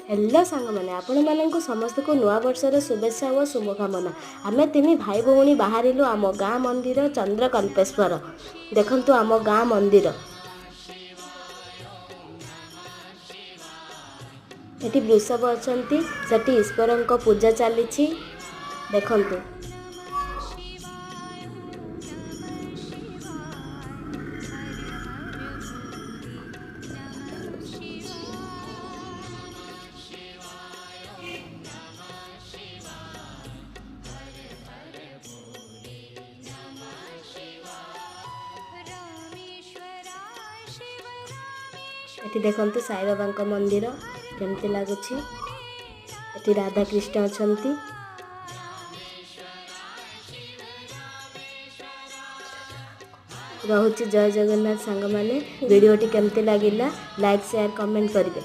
Hello सांग मैंने आपण मानक समस्त को नुआ वर्षर शुभेच्छा और शुभकामना। आमे तीन भाई भौणी बाहरिलु आम गाँ मंदिर चंद्रकल्पेश्वर। देखंतु आम गाँ मंदिर एटी वृषभ अछंती सेठी ईश्वर पूजा चली देखंतु। एटी देखंतु साई बाबा मंदिर केमती लगुच। एटी राधा कृष्ण अछंती। रहुची जय जगन्नाथ सांग माने। वीडियोटी केमती लगिला लाइक शेयर कमेंट करिवे।